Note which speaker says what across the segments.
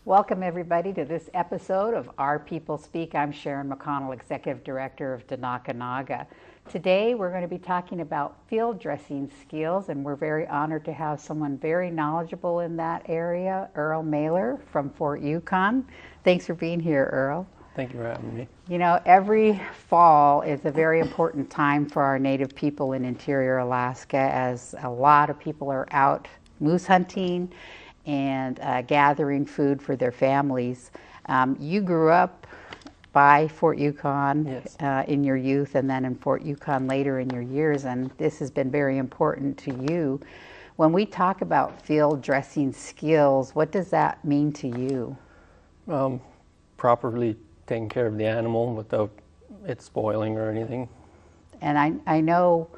Speaker 1: Welcome everybody to this episode of Our People Speak. I'm Sharon McConnell, Executive Director of Danakanaga. Today we're going to be talking about field dressing skills, and we're very honored to have someone very knowledgeable in that area, Earl Mahler from Fort Yukon. Thanks for being here, Earl.
Speaker 2: Thank you for having me.
Speaker 1: You know, every fall is a very important time for our Native people in interior Alaska, as a lot of people are out moose hunting and gathering food for their families. You grew up by Fort Yukon.
Speaker 2: Yes.
Speaker 1: In your youth, and then in Fort Yukon later in your years, and this has been very important to you. When we talk about field dressing skills, what does that mean to you?
Speaker 2: Properly taking care of the animal without it spoiling or anything.
Speaker 1: And I know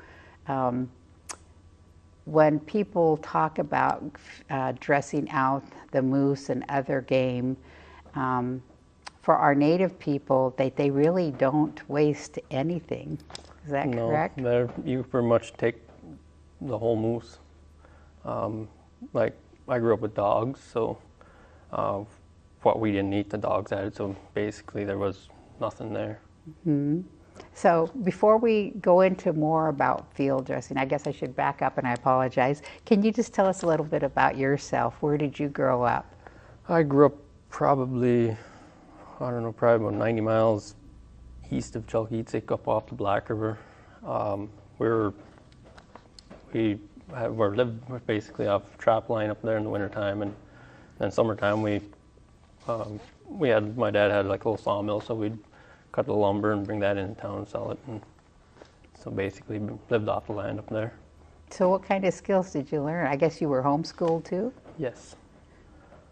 Speaker 1: when people talk about dressing out the moose and other game, for our Native people, they really don't waste anything. Is that correct?
Speaker 2: No, you pretty much take the whole moose. Like, I grew up with dogs, so what we didn't eat, the dogs had it, so basically there was nothing there.
Speaker 1: Mm-hmm. So before we go into more about field dressing, I guess I should back up, and I apologize. Can you just tell us a little bit about yourself? Where did you grow up?
Speaker 2: I grew up probably about 90 miles east of Chalkitsik, up off the Black River. We lived basically off trap line up there in the wintertime, and then summertime my dad had like a little sawmill, so we'd cut the lumber and bring that into town and sell it. And so basically lived off the land up there.
Speaker 1: So what kind of skills did you learn? I guess you were homeschooled too?
Speaker 2: Yes.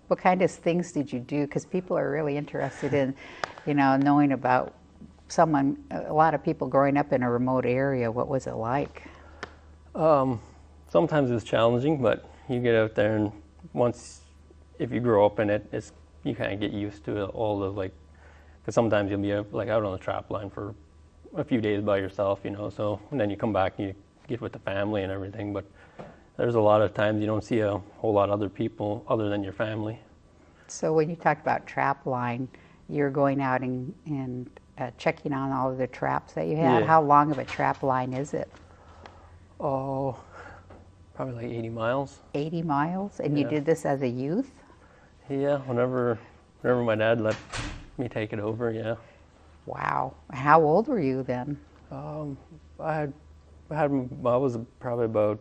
Speaker 1: What kind of things did you do? Because people are really interested in, knowing about a lot of people growing up in a remote area. What was it like?
Speaker 2: Sometimes it's challenging, but you get out there, and if you grow up in it, you kind of get used to it, all the because sometimes you'll be out on the trap line for a few days by yourself, so, and then you come back and you get with the family and everything, but there's a lot of times you don't see a whole lot of other people other than your family.
Speaker 1: So when you talk about trap line, you're going out and checking on all of the traps that you have.
Speaker 2: Yeah.
Speaker 1: How long of a trap line is it?
Speaker 2: Oh, probably like 80 miles.
Speaker 1: 80 miles? And you
Speaker 2: Yeah.
Speaker 1: did this as a youth?
Speaker 2: Yeah, whenever my dad let me take it over, yeah.
Speaker 1: Wow. How old were you then?
Speaker 2: I was probably about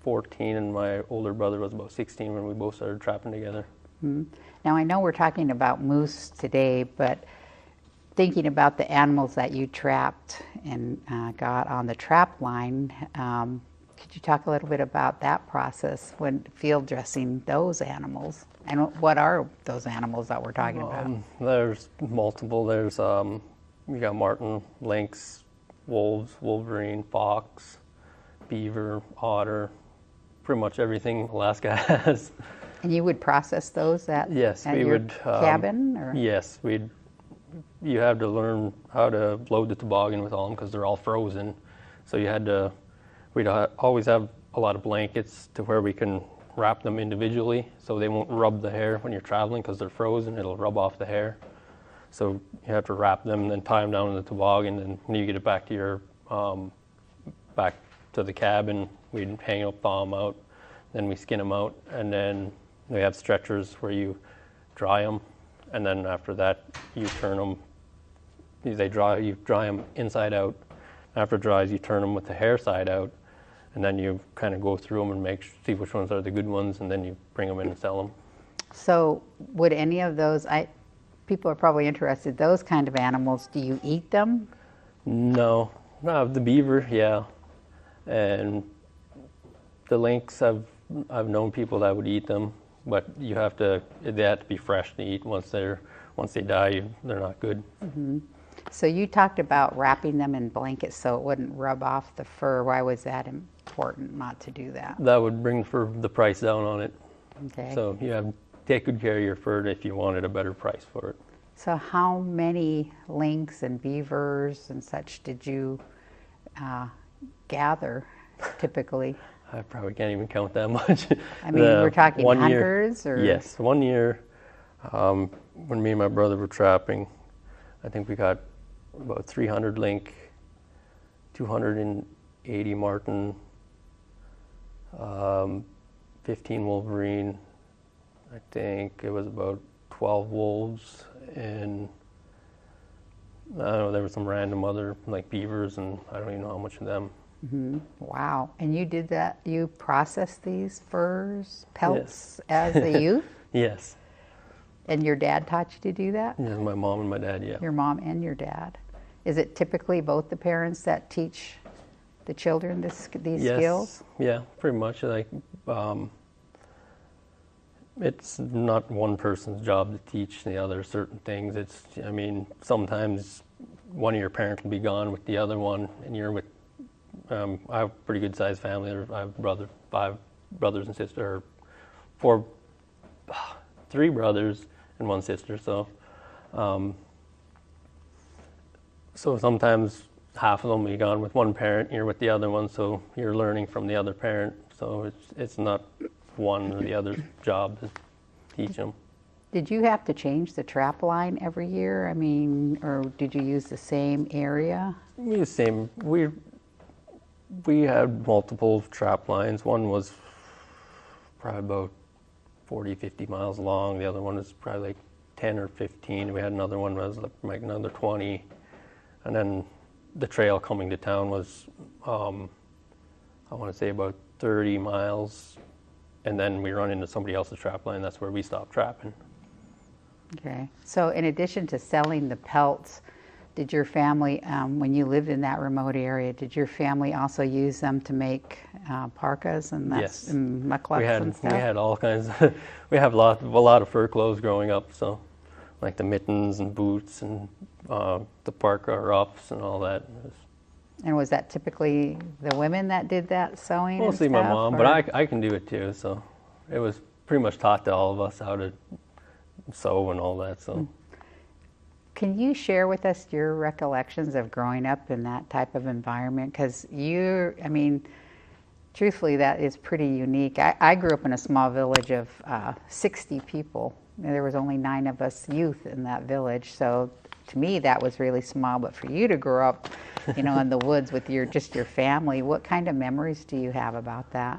Speaker 2: 14, and my older brother was about 16 when we both started trapping together.
Speaker 1: Mm-hmm. Now I know we're talking about moose today, but thinking about the animals that you trapped and got on the trap line, could you talk a little bit about that process when field dressing those animals? And what are those animals that we're talking about?
Speaker 2: There's multiple. There's you got marten, lynx, wolves, wolverine, fox, beaver, otter, pretty much everything Alaska has.
Speaker 1: And you would process those at your cabin? Or?
Speaker 2: Yes, you have to learn how to load the toboggan with all them because they're all frozen. So we'd always have a lot of blankets to where we can wrap them individually so they won't rub the hair when you're traveling because they're frozen. It'll rub off the hair. So you have to wrap them and then tie them down in the toboggan, and when you get it back to the cabin, we'd hang up, thaw them out, then we skin them out, and then we have stretchers where you dry them, and then after that you turn them. You dry them inside out. After it dries, you turn them with the hair side out, and then you kind of go through them and see which ones are the good ones, and then you bring them in and sell them.
Speaker 1: So would any of those, people are probably interested, those kind of animals, do you eat them?
Speaker 2: No, the beaver, yeah, and the lynx, I've known people that would eat them, but they have to be fresh to eat. Once they die, they're not good.
Speaker 1: Mm-hmm. So you talked about wrapping them in blankets so it wouldn't rub off the fur. Why was that important not to do that?
Speaker 2: That would bring the price down on it.
Speaker 1: Okay.
Speaker 2: So you have to take good care of your fur if you wanted a better price for it.
Speaker 1: So how many lynx and beavers and such did you gather typically?
Speaker 2: I probably can't even count that much.
Speaker 1: I mean, we're talking hunters? Or?
Speaker 2: Yes, one year When me and my brother were trapping, I think we got about 300 link, 280 marten, 15 wolverine. I think it was about 12 wolves, and I don't know, there were some random other like beavers, and I don't even know how much of them.
Speaker 1: Wow. And you did that, you processed these furs, pelts as a youth?
Speaker 2: Yes.
Speaker 1: And your dad taught you to do that?
Speaker 2: Yeah, my mom and my dad, yeah.
Speaker 1: Your mom and your dad. Is it typically both the parents that teach the children these skills?
Speaker 2: Yeah, pretty much. Like, it's not one person's job to teach the other certain things. It's, I mean, sometimes one of your parents will be gone with the other one, and you're with, I have a pretty good sized family. I have 5 brothers and sisters, or 3 brothers and 1 sister. So, so sometimes half of them will be gone with one parent, you're with the other one, so you're learning from the other parent. So it's not one or the other's job to teach them.
Speaker 1: Did you have to change the trap line every year? I mean, or did you use the same area?
Speaker 2: We used the same. We had multiple trap lines. One was probably about 40, 50 miles long. The other one was probably like 10 or 15. We had another one that was like another 20. And then the trail coming to town was, I want to say about 30 miles. And then we run into somebody else's trap line. That's where we stopped trapping.
Speaker 1: Okay. So in addition to selling the pelts, did your family, when you lived in that remote area, did your family also use them to make parkas and
Speaker 2: Yes.
Speaker 1: and mucklucks and stuff?
Speaker 2: We had all kinds. We have a lot of fur clothes growing up. So, like the mittens and boots and the parka ruffs and all that.
Speaker 1: And was that typically the women that did that sewing?
Speaker 2: Mostly
Speaker 1: and
Speaker 2: my
Speaker 1: stuff,
Speaker 2: mom,
Speaker 1: or?
Speaker 2: but I can do it too. So, it was pretty much taught to all of us how to sew and all that. So.
Speaker 1: Can you share with us your recollections of growing up in that type of environment? Because I mean, truthfully, that is pretty unique. I grew up in a small village of 60 people. There was only 9 of us youth in that village. So to me, that was really small. But for you to grow up, you know, in the woods with just your family, what kind of memories do you have about that?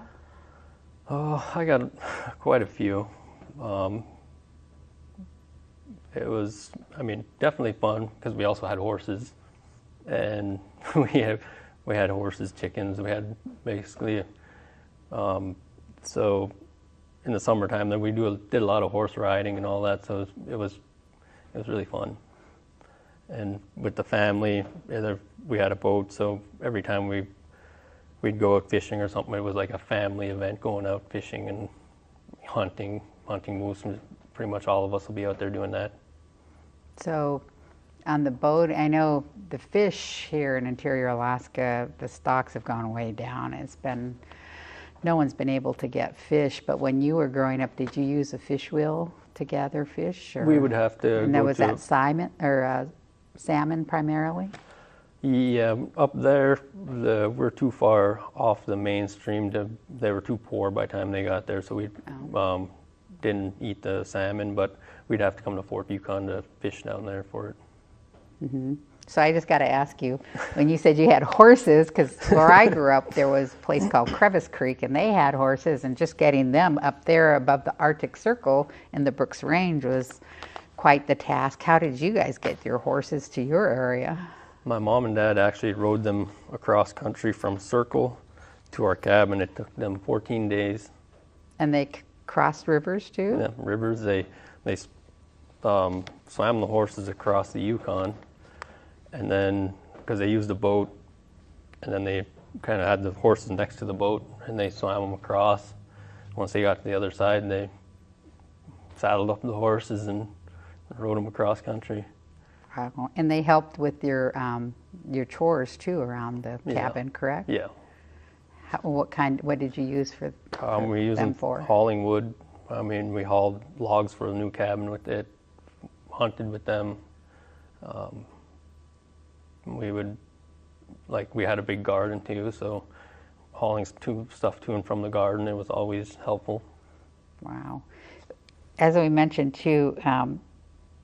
Speaker 2: Oh, I got quite a few. It was, I mean, definitely fun because we also had horses, and we had horses, chickens. We had basically, so in the summertime, then we did a lot of horse riding and all that. So it was really fun. And with the family, we had a boat, so every time we'd go out fishing or something, it was like a family event, going out fishing and hunting moose. And pretty much all of us will be out there doing that.
Speaker 1: So on the boat, I know the fish here in interior Alaska, the stocks have gone way down. No one's been able to get fish, but when you were growing up, did you use a fish wheel to gather fish? Or?
Speaker 2: We would have to.
Speaker 1: And was that salmon primarily?
Speaker 2: Yeah, up there, we're too far off the mainstream. They were too poor by the time they got there, so we didn't eat the salmon, but we'd have to come to Fort Yukon to fish down there for it.
Speaker 1: Mm-hmm. So I just got to ask you, when you said you had horses, because where I grew up, there was a place called Crevice Creek, and they had horses, and just getting them up there above the Arctic Circle in the Brooks Range was quite the task. How did you guys get your horses to your area?
Speaker 2: My mom and dad actually rode them across country from Circle to our cabin. It took them 14 days.
Speaker 1: And they crossed rivers too?
Speaker 2: Yeah, rivers. They swam the horses across the Yukon, and then because they used a boat, and then they kind of had the horses next to the boat, and they swam them across. Once they got to the other side, they saddled up the horses and rode them across country.
Speaker 1: Wow. And they helped with your chores too around the cabin, correct?
Speaker 2: Yeah.
Speaker 1: What did you use for
Speaker 2: we used them for hauling wood. I mean, we hauled logs for the new cabin with it, hunted with them. We had a big garden too, so hauling stuff to and from the garden, it was always helpful.
Speaker 1: Wow. as we mentioned too,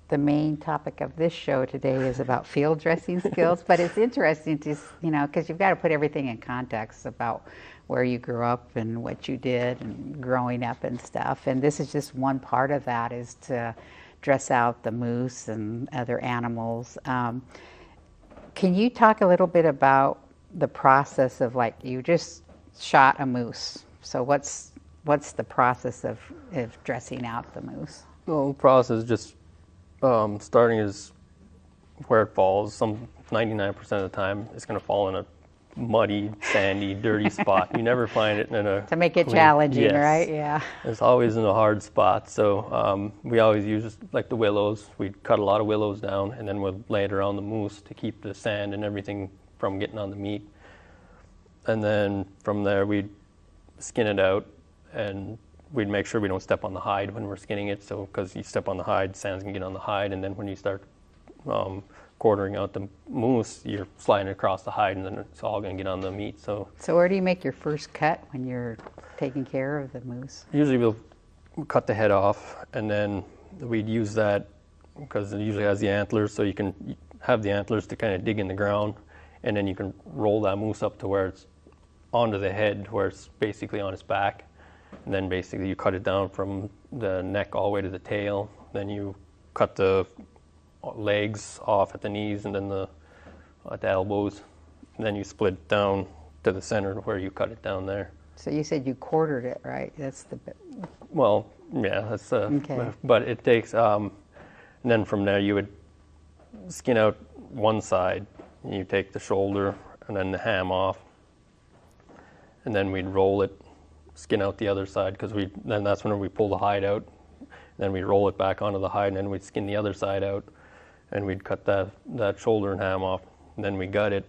Speaker 1: the main topic of this show today is about field dressing skills, but it's interesting to, because you've got to put everything in context about where you grew up and what you did and growing up and stuff. And this is just one part of that, is to dress out the moose and other animals. Can you talk a little bit about the process of, like, you just shot a moose. So what's the process of dressing out the moose?
Speaker 2: Well, the process is just starting is where it falls. 99% of the time, it's going to fall in a muddy, sandy, dirty spot. You never find it in a
Speaker 1: to make it
Speaker 2: clean,
Speaker 1: challenging,
Speaker 2: yes.
Speaker 1: right? Yeah.
Speaker 2: It's always in a hard spot. So we always use like the willows. We'd cut a lot of willows down, and then we'd lay it around the moose to keep the sand and everything from getting on the meat. And then from there, we'd skin it out, and we'd make sure we don't step on the hide when we're skinning it. So, because you step on the hide, sand's gonna get on the hide, and then when you start quartering out the moose, you're sliding across the hide, and then it's all gonna get on the meat. So
Speaker 1: where do you make your first cut when you're taking care of the moose?
Speaker 2: usually we'll cut the head off, and then we'd use that because it usually has the antlers, so you can have the antlers to kind of dig in the ground, and then you can roll that moose up to where it's onto the head, where it's basically on its back. And then basically you cut it down from the neck all the way to the tail. Then you cut the legs off at the knees and then at the elbows. And then you split it down to the center where you cut it down there.
Speaker 1: So you said you quartered it, right? That's the bit.
Speaker 2: Well, yeah, that's
Speaker 1: okay.
Speaker 2: But it takes, and then from there you would skin out one side. You take the shoulder and then the ham off. And then we'd roll it, skin out the other side, because then that's when we pull the hide out. Then we'd roll it back onto the hide, and then we'd skin the other side out, and we'd cut that shoulder and ham off. And then we gut it,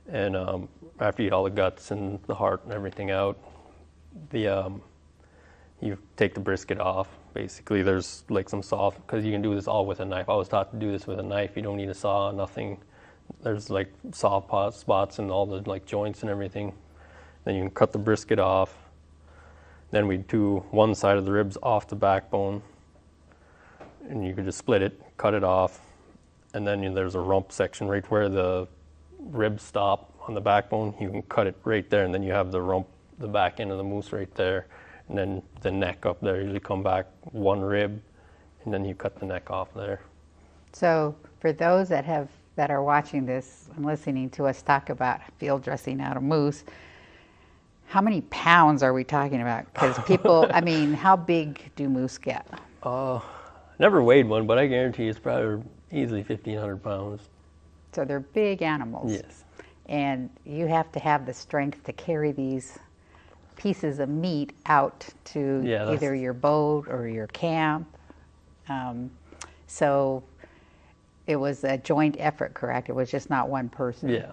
Speaker 2: and after you eat all the guts and the heart and everything out, you take the brisket off. Basically, there's like some soft, because you can do this all with a knife. I was taught to do this with a knife. You don't need a saw, nothing. There's like soft spots and all the like joints and everything. Then you can cut the brisket off. Then we do one side of the ribs off the backbone, and you can just split it, cut it off, and then there's a rump section right where the ribs stop on the backbone. You can cut it right there, and then you have the rump, the back end of the moose right there, and then the neck up there. You usually come back one rib, and then you cut the neck off there.
Speaker 1: So for those that are watching this and listening to us talk about field dressing out a moose, how many pounds are we talking about? Because people, I mean, how big do moose get?
Speaker 2: Never weighed one, but I guarantee it's probably easily 1,500 pounds.
Speaker 1: So they're big animals.
Speaker 2: Yes.
Speaker 1: And you have to have the strength to carry these pieces of meat out to either your boat or your camp. So it was a joint effort, correct? It was just not one person.
Speaker 2: Yeah.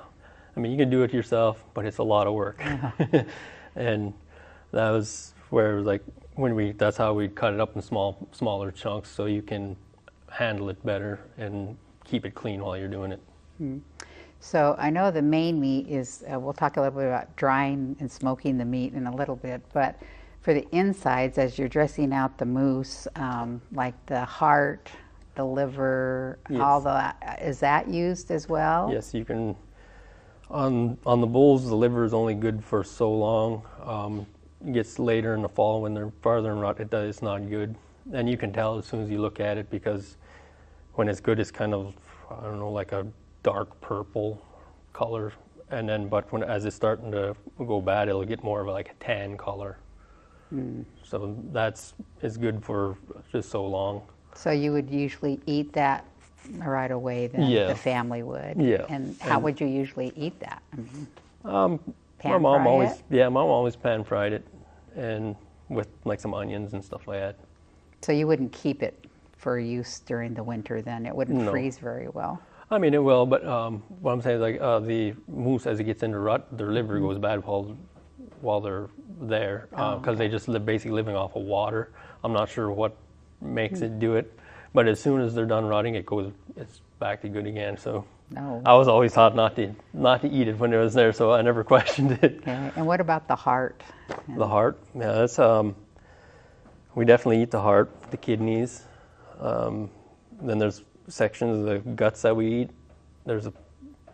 Speaker 2: I mean, you can do it yourself, but it's a lot of work.
Speaker 1: Uh-huh.
Speaker 2: And that was where it was like, that's how we cut it up in smaller chunks so you can handle it better and keep it clean while you're doing it.
Speaker 1: Mm-hmm. So I know the main meat is, we'll talk a little bit about drying and smoking the meat in a little bit, but for the insides, as you're dressing out the moose, like the heart, the liver,
Speaker 2: yes.
Speaker 1: all that, is that used as well?
Speaker 2: Yes, you can. On the bulls, the liver is only good for so long. It gets later in the fall when they're farther in rut, it's not good. And you can tell as soon as you look at it, because when it's good, it's kind of, I don't know, like a dark purple color. And then, but as it's starting to go bad, it'll get more of like a tan color. Mm. So it's good for just so long.
Speaker 1: So you would usually eat that right away, then the family would.
Speaker 2: Yeah.
Speaker 1: And how would you usually eat that?
Speaker 2: My mom always pan fried it, and with like some onions and stuff like that.
Speaker 1: So you wouldn't keep it for use during the winter then? It wouldn't freeze very well?
Speaker 2: I mean, it will, but what I'm saying is like the moose, as it gets into rut, their liver goes bad while they're there, because they just basically living off of water. I'm not sure what makes it do it. But as soon as they're done rotting, it's back to good again. So I was always taught not to eat it when it was there, so I never questioned it.
Speaker 1: Okay. And what about the heart?
Speaker 2: The heart, yeah, that's We definitely eat the heart, the kidneys. Then there's sections of the guts that we eat.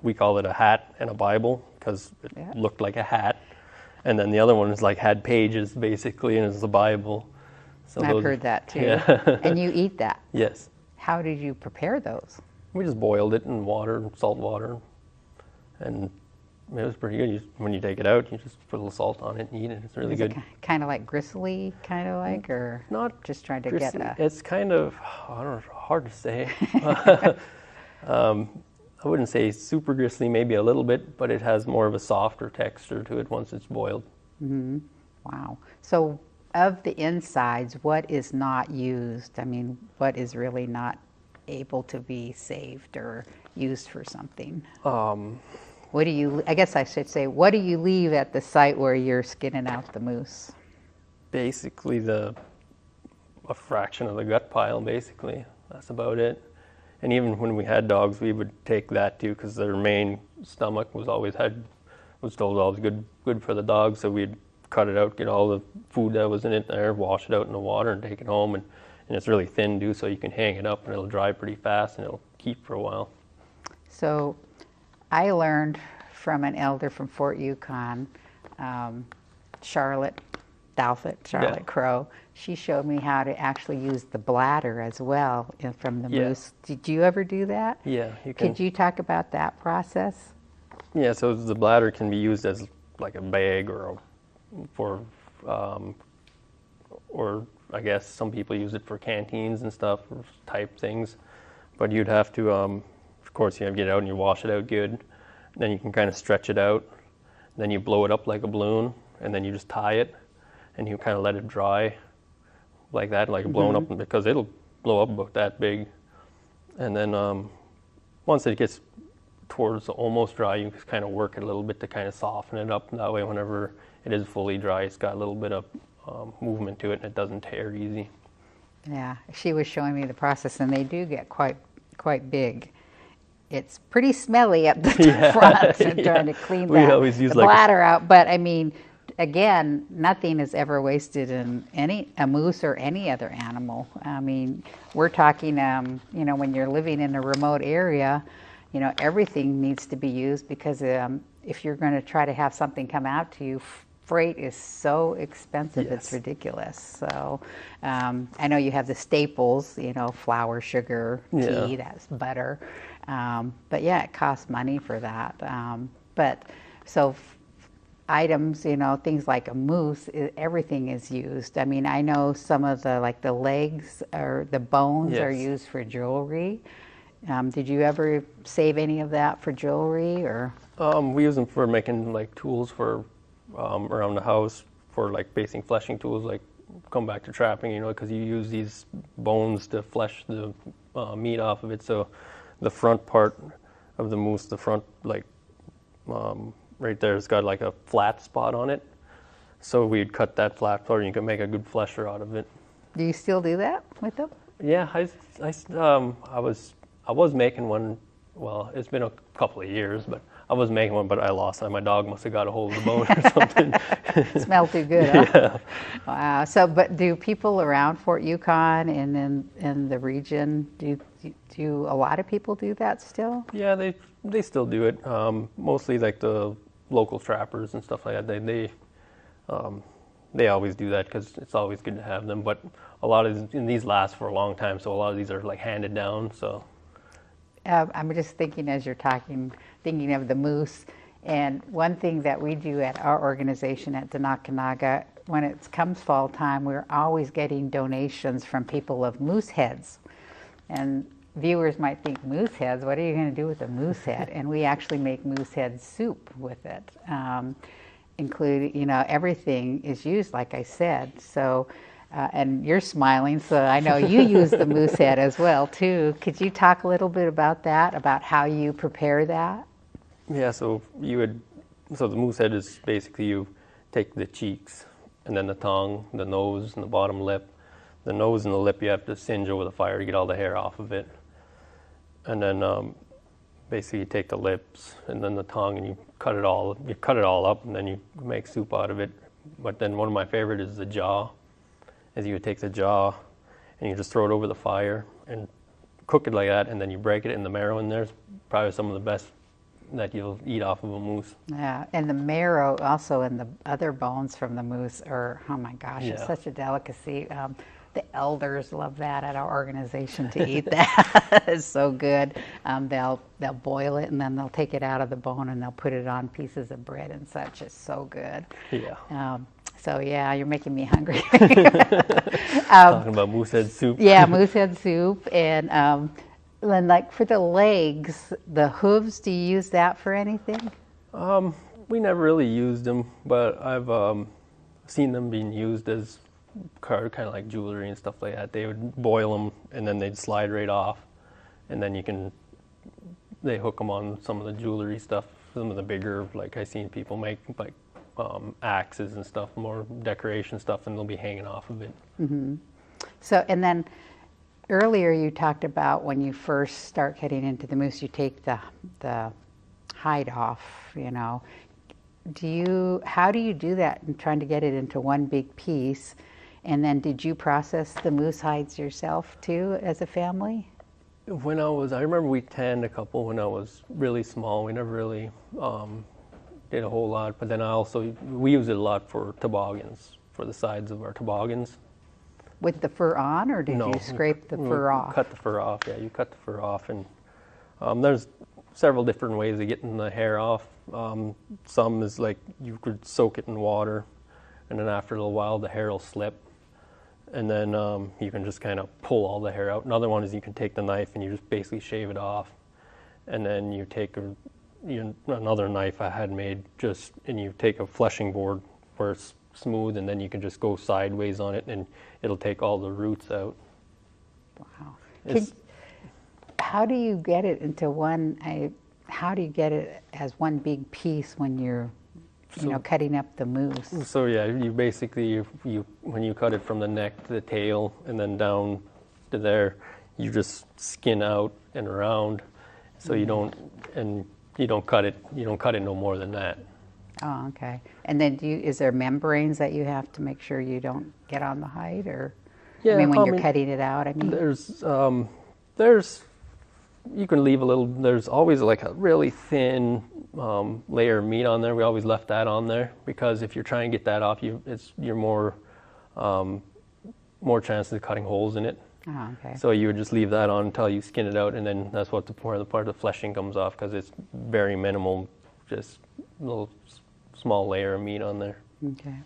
Speaker 2: We call it a hat and a Bible because it looked like a hat. And then the other one is like had pages basically, and it's the Bible. So
Speaker 1: I've heard that too.
Speaker 2: Yeah.
Speaker 1: And you eat that?
Speaker 2: Yes.
Speaker 1: How did you prepare those?
Speaker 2: We just boiled it in water, salt water, and it was pretty good. When you take it out, you just put a little salt on it and eat it. It's really good.
Speaker 1: Kind of like gristly, or
Speaker 2: not
Speaker 1: just trying to
Speaker 2: gristly.
Speaker 1: get a...
Speaker 2: It's kind of, I don't know, hard to say. I wouldn't say super gristly, maybe a little bit, but it has more of a softer texture to it once it's boiled.
Speaker 1: Mm-hmm. Wow. So of the insides, what is not used? I mean, what is really not able to be saved or used for something?
Speaker 2: What
Speaker 1: do you, I guess I should say, what do you leave at the site where you're skinning out the moose?
Speaker 2: Basically a fraction of the gut pile, basically. That's about it. And even when we had dogs, we would take that too, because their main stomach was always good for the dog. So we'd cut it out, get all the food that was in it there, wash it out in the water, and take it home. And it's really thin too, so you can hang it up, and it'll dry pretty fast, and it'll keep for a while.
Speaker 1: So I learned from an elder from Fort Yukon, Charlotte Crow. She showed me how to actually use the bladder as well from the moose. Did you ever do that?
Speaker 2: Yeah, you can.
Speaker 1: Could you talk about that process?
Speaker 2: Yeah, so the bladder can be used as like a bag or I guess some people use it for canteens and stuff or type things. But you'd have to, of course, you have to get it out and you wash it out good. Then you can kind of stretch it out. Then you blow it up like a balloon, and then you just tie it, and you kind of let it dry like that, like blown up, because it'll blow up about that big. And then once it gets towards almost dry, you just kind of work it a little bit to kind of soften it up. That way, whenever it is fully dry, it's got a little bit of movement to it, and it doesn't tear easy.
Speaker 1: Yeah, she was showing me the process, and they do get quite big. It's pretty smelly up the front and trying to clean the bladder out. But I mean, again, nothing is ever wasted in a moose or any other animal. I mean, we're talking, when you're living in a remote area, everything needs to be used because if you're going to try to have something come out to you, freight is so expensive, it's ridiculous. So I know you have the staples, flour, sugar, tea, that's butter. But yeah, it costs money for that. Items, things like a moose, everything is used. I mean, I know some of the legs or the bones are used for jewelry. Did you ever save any of that for jewelry or?
Speaker 2: We use them for making like tools for around the house for like basing fleshing tools, like come back to trapping, because you use these bones to flesh the meat off of it. So the front part of the moose, the front right there, has got like a flat spot on it. So we'd cut that flat part, and you can make a good flesher out of it.
Speaker 1: Do you still do that with them?
Speaker 2: Yeah, I was making one. Well, it's been a couple of years, but I was making one, but I lost it. My dog must have got a hold of the bone or something.
Speaker 1: Smelled too good, huh?
Speaker 2: Yeah.
Speaker 1: Wow. So, but do people around Fort Yukon and in the region, do a lot of people do that still?
Speaker 2: Yeah, they still do it. Mostly like the local trappers and stuff like that. They always do that because it's always good to have them. But a lot of these last for a long time, so a lot of these are like handed down. So.
Speaker 1: I'm just thinking as you're talking, thinking of the moose. And one thing that we do at our organization at Denakanaga, when it comes fall time, we're always getting donations from people of moose heads. And viewers might think, moose heads, what are you going to do with a moose head? And we actually make moose head soup with it. Including, everything is used, like I said. So. And you're smiling, so I know you use the moose head as well, too. Could you talk a little bit about that, about how you prepare that?
Speaker 2: Yeah, so the moose head is basically you take the cheeks and then the tongue, the nose, and the bottom lip. The nose and the lip you have to singe over the fire to get all the hair off of it. And then basically you take the lips and then the tongue and you cut it all up, and then you make soup out of it. But then one of my favorite is the jaw. is you would take the jaw and you just throw it over the fire and cook it like that, and then you break it, and the marrow in there is probably some of the best that you'll eat off of a moose.
Speaker 1: Yeah, and the marrow also and the other bones from the moose are, oh my gosh, it's
Speaker 2: Yeah.
Speaker 1: such a delicacy. The elders love that at our organization to eat that. It's so good. They'll boil it and then they'll take it out of the bone and they'll put it on pieces of bread and such. It's so good.
Speaker 2: Yeah.
Speaker 1: So yeah, you're making me hungry.
Speaker 2: Talking about moose head soup.
Speaker 1: Yeah, moose head soup. And then like for the legs, the hooves, do you use that for anything?
Speaker 2: We never really used them, but I've seen them being used as kind of like jewelry and stuff like that. They would boil them and then they'd slide right off, and then they hook them on some of the jewelry stuff, some of the bigger, like I seen people make like axes and stuff, more decoration stuff, and they'll be hanging off of it.
Speaker 1: Mm-hmm. So, and then earlier you talked about when you first start getting into the moose, you take the hide off, you know. How do you do that in trying to get it into one big piece? And then did you process the moose hides yourself too as a family?
Speaker 2: I remember we tanned a couple when I was really small. We never really did a whole lot, but then we use it a lot for toboggans, for the sides of our toboggans.
Speaker 1: With the fur on, or did you scrape the fur off?
Speaker 2: Cut the fur off, yeah. You cut the fur off, and there's several different ways of getting the hair off. Some is like you could soak it in water, and then after a little while the hair will slip, and then you can just kind of pull all the hair out. Another one is you can take the knife and you just basically shave it off, and then you take another knife I had made and you take a fleshing board where it's smooth, and then you can just go sideways on it and it'll take all the roots out.
Speaker 1: Wow. How do you get it into how do you get it as one big piece when you're cutting up the moose?
Speaker 2: So yeah, you basically, when you cut it from the neck to the tail and then down to there, you just skin out and around, so you don't cut it no more than that.
Speaker 1: Oh, okay. And then is there membranes that you have to make sure you don't get on the hide, or?
Speaker 2: Yeah,
Speaker 1: when you're cutting it out,
Speaker 2: there's you can leave a little. There's always like a really thin layer of meat on there. We always left that on there because if you're trying to get that off, you're more chances of cutting holes in it.
Speaker 1: Oh, okay.
Speaker 2: So you would just leave that on until you skin it out, and then that's where the part of the fleshing comes off, because it's very minimal, just a little small layer of meat on there.
Speaker 1: Okay.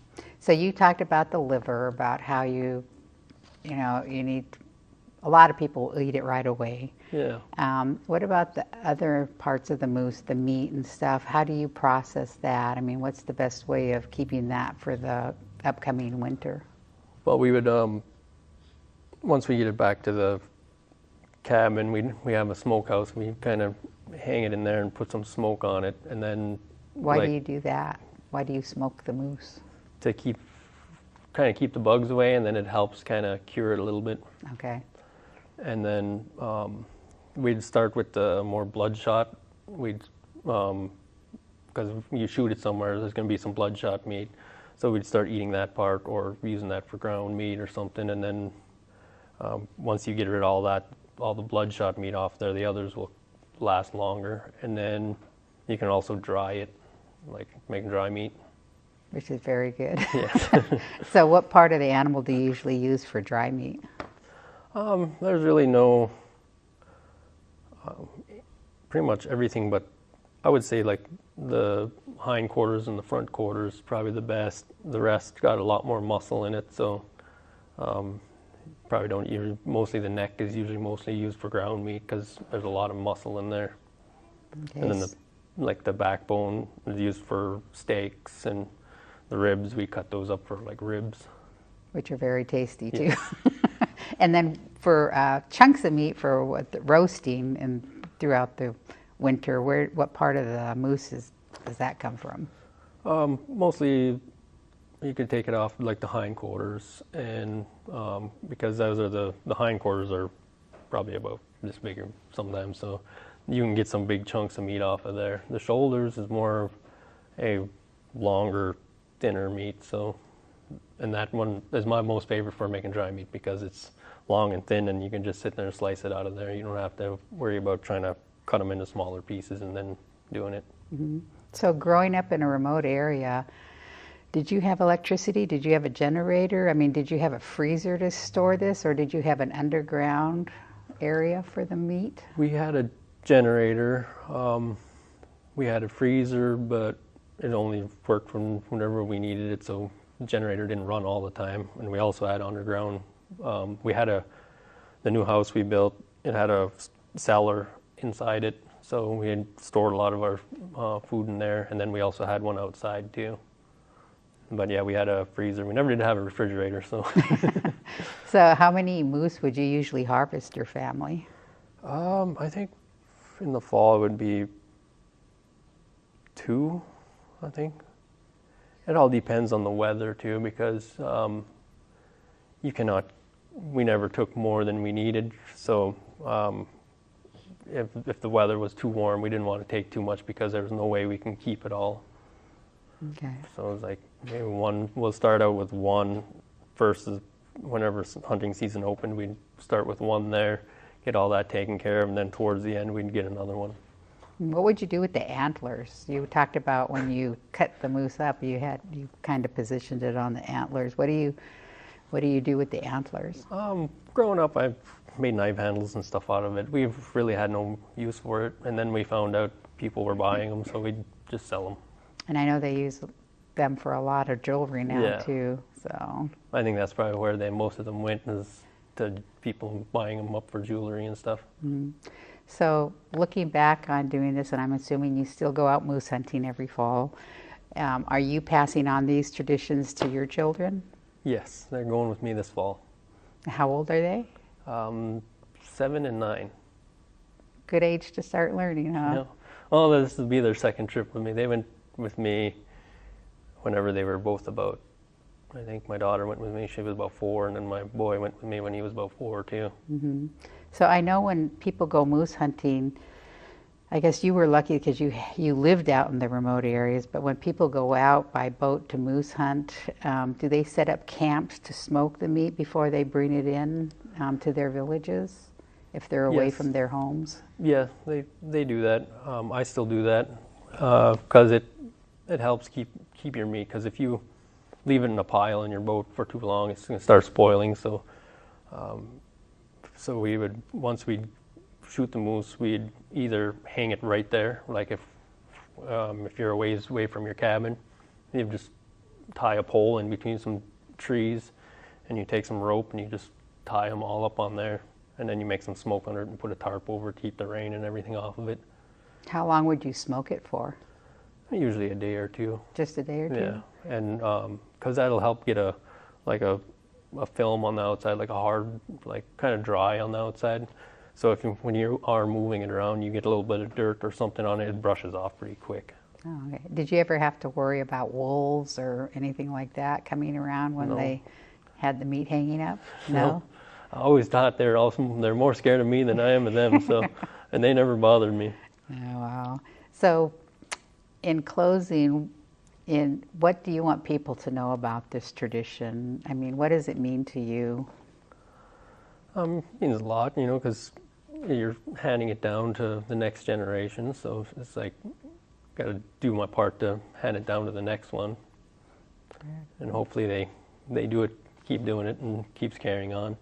Speaker 1: So you talked about the liver, about how you need. A lot of people eat it right away.
Speaker 2: Yeah.
Speaker 1: What about the other parts of the moose, the meat and stuff? How do you process that? I mean, what's the best way of keeping that for the upcoming winter?
Speaker 2: Well, we would, once we get it back to the cabin, we have a smokehouse. We kind of hang it in there and put some smoke on it, and then.
Speaker 1: Why do you do that? Why do you smoke the moose?
Speaker 2: To keep the bugs away, and then it helps kind of cure it a little bit.
Speaker 1: Okay.
Speaker 2: And then we'd start with the more bloodshot. Because you shoot it somewhere, there's going to be some bloodshot meat. So we'd start eating that part or using that for ground meat or something. And then once you get rid of all the bloodshot meat off there, the others will last longer. And then you can also dry it, like make dry meat.
Speaker 1: Which is very good.
Speaker 2: Yes.
Speaker 1: So what part of the animal do you usually use for dry meat?
Speaker 2: There's really no, pretty much everything, but I would say like the hindquarters and the front quarters probably the best. The rest got a lot more muscle in it, so probably don't use. Mostly the neck is usually mostly used for ground meat because there's a lot of muscle in there. Okay. And then the backbone is used for steaks, and the ribs, we cut those up for like ribs. Which
Speaker 1: are very tasty too. And then for chunks of meat for roasting and throughout the winter, what part of the moose does that come from?
Speaker 2: Mostly you can take it off like the hindquarters, and because those are the hindquarters are probably about this big sometimes, so you can get some big chunks of meat off of there. The shoulders is more a longer, thinner meat, so And that one is my most favorite for making dry meat because it's long and thin and you can just sit there and slice it out of there. You don't have to worry about trying to cut them into smaller pieces and then doing it.
Speaker 1: So growing up in a remote area, did you have electricity? Did you have a generator? I mean, did you have a freezer to store this, or did you have an underground area for the meat?
Speaker 2: We had a generator. We had a freezer, but it only worked from whenever we needed it, so the generator didn't run all the time. And we also had underground. We had the new house we built, it had a cellar inside it, so we had stored a lot of our food in there, and then we also had one outside too. But yeah, we had a freezer. We never did have a refrigerator, so.
Speaker 1: So how many moose would you usually harvest, your family?
Speaker 2: I think in the fall it would be 2, I think. It all depends on the weather too, because we never took more than we needed. So if the weather was too warm, we didn't want to take too much because there was no way we can keep it all.
Speaker 1: Okay.
Speaker 2: So it was like maybe we'll start out with one versus whenever hunting season opened, we'd start with one there, get all that taken care of, and then towards the end we'd get another one.
Speaker 1: What would you do with the antlers? You talked about when you cut the moose up, you kind of positioned it on the antlers. What do you do with the antlers?
Speaker 2: Growing up, I've made knife handles and stuff out of it. We've really had no use for it, and then we found out people were buying them, so we'd just sell them.
Speaker 1: And I know they use them for a lot of jewelry now too. So
Speaker 2: I think that's probably where most of them went, is to people buying them up for jewelry and stuff.
Speaker 1: Mm-hmm. So looking back on doing this, and I'm assuming you still go out moose hunting every fall, are you passing on these traditions to your children?
Speaker 2: Yes, they're going with me this fall.
Speaker 1: How old are they?
Speaker 2: 7 and 9.
Speaker 1: Good age to start learning, huh?
Speaker 2: Yeah. Well, this will be their second trip with me. They went with me whenever they were both about, I think my daughter went with me, she was about 4, and then my boy went with me when he was about 4 too.
Speaker 1: Mm-hmm. So I know when people go moose hunting, I guess you were lucky because you lived out in the remote areas, but when people go out by boat to moose hunt, do they set up camps to smoke the meat before they bring it in to their villages if they're away from their homes?
Speaker 2: Yeah, they do that. I still do that because it helps keep your meat, because if you leave it in a pile in your boat for too long, it's going to start spoiling. So we would, once we'd shoot the moose, we'd either hang it right there, like if you're a ways away from your cabin, you just tie a pole in between some trees, and you take some rope and you just tie them all up on there, and then you make some smoke under it and put a tarp over it to keep the rain and everything off of it.
Speaker 1: How long would you smoke it for?
Speaker 2: Usually a day or two.
Speaker 1: Just a day or two?
Speaker 2: Yeah, and because that'll help get a film on the outside, like a hard, like kind of dry on the outside. So when you are moving it around, you get a little bit of dirt or something on it, it brushes off pretty quick.
Speaker 1: Oh, okay. Did you ever have to worry about wolves or anything like that coming around when they had the meat hanging up? No?
Speaker 2: I always thought they're more scared of me than I am of them, so, and they never bothered me.
Speaker 1: Oh, wow. So in closing, what do you want people to know about this tradition? I mean, what does it mean to you?
Speaker 2: It means a lot, because you're handing it down to the next generation, so it's like, got to do my part to hand it down to the next one. And hopefully they do it, keep doing it, and keeps carrying on.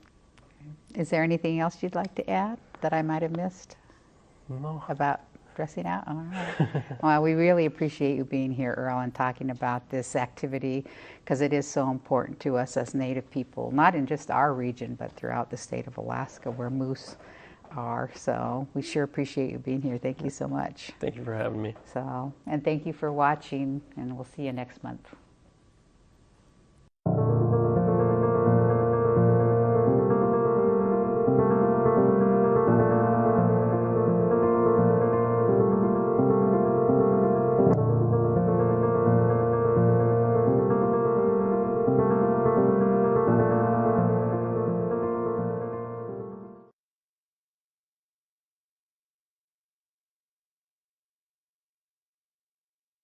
Speaker 1: Is there anything else you'd like to add that I might have missed?
Speaker 2: No.
Speaker 1: About dressing out? All right. Well, we really appreciate you being here, Earl, and talking about this activity, because it is so important to us as Native people, not in just our region, but throughout the state of Alaska where moose are. So we sure appreciate you being here. Thank you so much.
Speaker 2: Thank you for having me.
Speaker 1: And thank you for watching, and we'll see you next month.